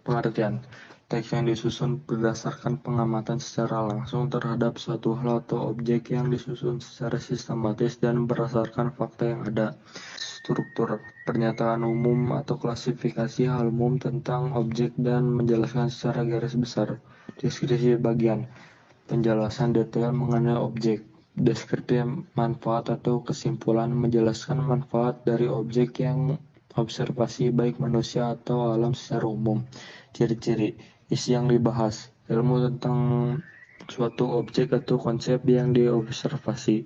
Pengertian. Teks yang disusun berdasarkan pengamatan secara langsung terhadap suatu hal atau objek yang disusun secara sistematis dan berdasarkan fakta yang ada. Struktur. Pernyataan umum atau klasifikasi hal umum tentang objek dan menjelaskan secara garis besar. Deskripsi bagian. Penjelasan detail mengenai objek. Deskripsi manfaat atau kesimpulan menjelaskan manfaat dari objek yang observasi baik manusia atau alam secara umum. Ciri-ciri. Isi yang dibahas. Ilmu tentang suatu objek atau konsep yang diobservasi.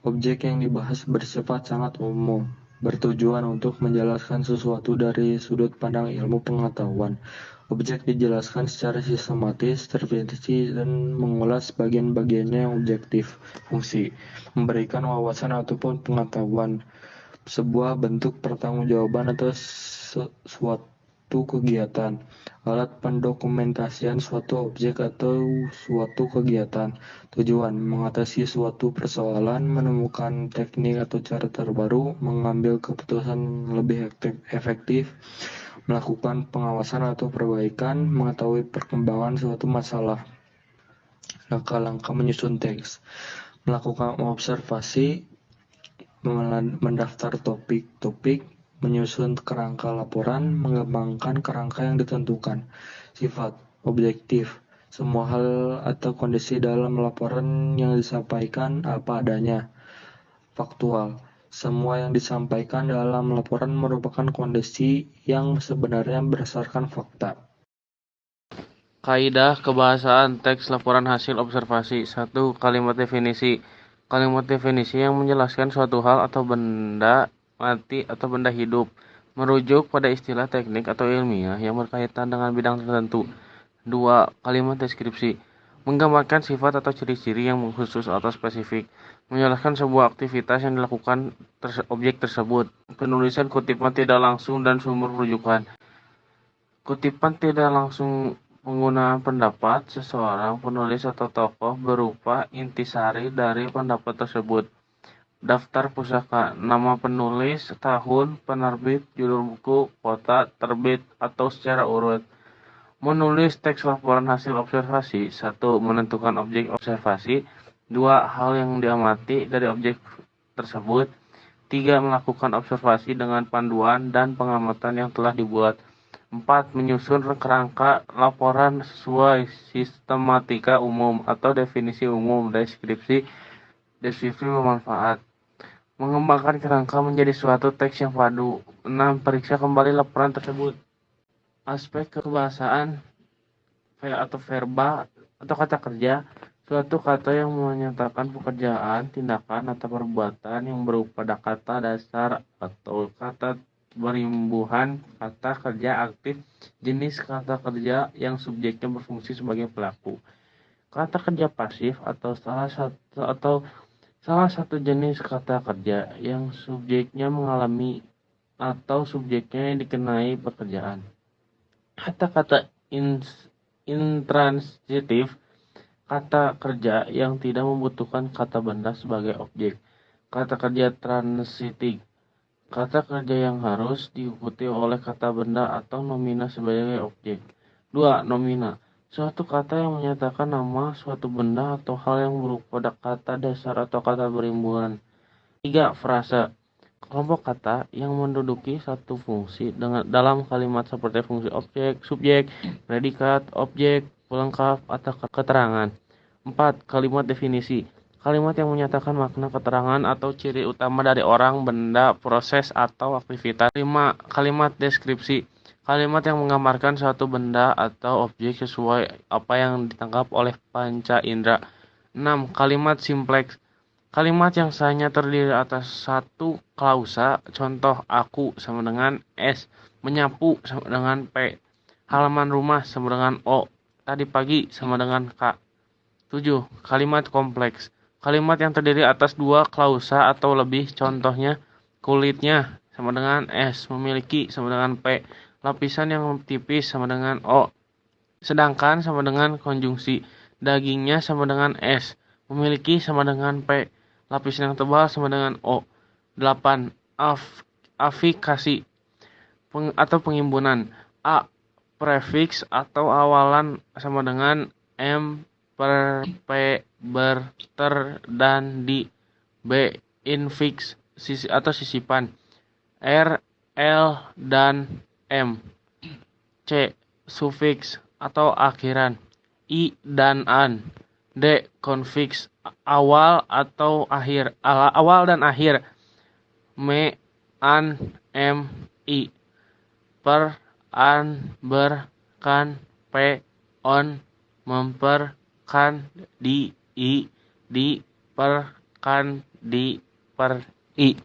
Objek yang dibahas bersifat sangat umum, bertujuan untuk menjelaskan sesuatu dari sudut pandang ilmu pengetahuan. Objek dijelaskan secara sistematis, terperinci, dan mengulas bagian-bagiannya yang objektif. Fungsi. Memberikan wawasan ataupun pengetahuan. Sebuah bentuk pertanggungjawaban atas suatu kegiatan. Alat pendokumentasian suatu objek atau suatu kegiatan. Tujuan: mengatasi suatu persoalan, menemukan teknik atau cara terbaru, mengambil keputusan lebih efektif, melakukan pengawasan atau perbaikan, mengetahui perkembangan suatu masalah. Langkah-langkah menyusun teks: melakukan observasi, mendaftar topik-topik, menyusun kerangka laporan, mengembangkan kerangka yang ditentukan. Sifat: objektif. Semua hal atau kondisi dalam laporan yang disampaikan apa adanya. Faktual. Semua yang disampaikan dalam laporan merupakan kondisi yang sebenarnya berdasarkan fakta. Kaidah kebahasaan teks laporan hasil observasi. 1. Kalimat definisi. Kalimat definisi yang menjelaskan suatu hal atau benda mati atau benda hidup, merujuk pada istilah teknik atau ilmiah yang berkaitan dengan bidang tertentu. 2. Kalimat deskripsi. Menggambarkan sifat atau ciri-ciri yang khusus atau spesifik, menjelaskan sebuah aktivitas yang dilakukan objek tersebut. Penulisan kutipan tidak langsung dan sumber rujukan. Kutipan tidak langsung penggunaan pendapat seseorang penulis atau tokoh berupa intisari dari pendapat tersebut. Daftar pusaka, nama penulis, tahun, penerbit, judul buku, kota, terbit, atau secara urut. Menulis teks laporan hasil observasi. 1. Menentukan objek observasi. 2. Hal yang diamati dari objek tersebut. 3. Melakukan observasi dengan panduan dan pengamatan yang telah dibuat. 4. Menyusun kerangka laporan sesuai sistematika umum atau definisi umum, deskripsi bermanfaat. Mengembangkan kerangka menjadi suatu teks yang padu. 6. Periksa kembali laporan tersebut. Aspek kebahasaan atau verba atau kata kerja. Suatu kata yang menyatakan pekerjaan, tindakan, atau perbuatan yang berupa kata dasar atau kata berimbuhan, kata kerja aktif, jenis kata kerja yang subjeknya berfungsi sebagai pelaku. Kata kerja pasif atau salah satu jenis kata kerja yang subjeknya mengalami atau subjeknya yang dikenai pekerjaan. Kata-kata intransitif, kata kerja yang tidak membutuhkan kata benda sebagai objek. Kata kerja transitif, kata kerja yang harus diikuti oleh kata benda atau nomina sebagai objek. 2. Nomina. Suatu kata yang menyatakan nama suatu benda atau hal yang berupa kata dasar atau kata berimbuhan. 3. Frasa. Kelompok kata yang menduduki satu fungsi dalam kalimat seperti fungsi objek, subjek, predikat, objek, pelengkap, atau keterangan. 4. Kalimat definisi. Kalimat yang menyatakan makna, keterangan, atau ciri utama dari orang, benda, proses, atau aktivitas. 5. Kalimat deskripsi. Kalimat yang menggambarkan suatu benda atau objek sesuai apa yang ditangkap oleh panca indera. 6. Kalimat simpleks. Kalimat yang hanya terdiri atas satu klausa, contoh aku sama dengan S, menyapu sama dengan P, halaman rumah sama dengan O, tadi pagi sama dengan K. 7. Kalimat kompleks. Kalimat yang terdiri atas dua klausa atau lebih, contohnya kulitnya sama dengan S, memiliki sama dengan P, lapisan yang tipis sama dengan O, sedangkan sama dengan konjungsi, dagingnya sama dengan S, memiliki sama dengan P, lapisan yang tebal sama dengan O. 8. Afikasi atau pengimbunan. A. Prefiks atau awalan sama dengan M per P ber ter dan di. B. Infiks atau sisipan R, L, dan M. C. Sufiks atau akhiran I dan an. D. Konfiks awal atau akhir awal dan akhir Me, an, M, I. Per, an, ber, kan, pe, on, memper, kan, di, per, kan, di, per, i.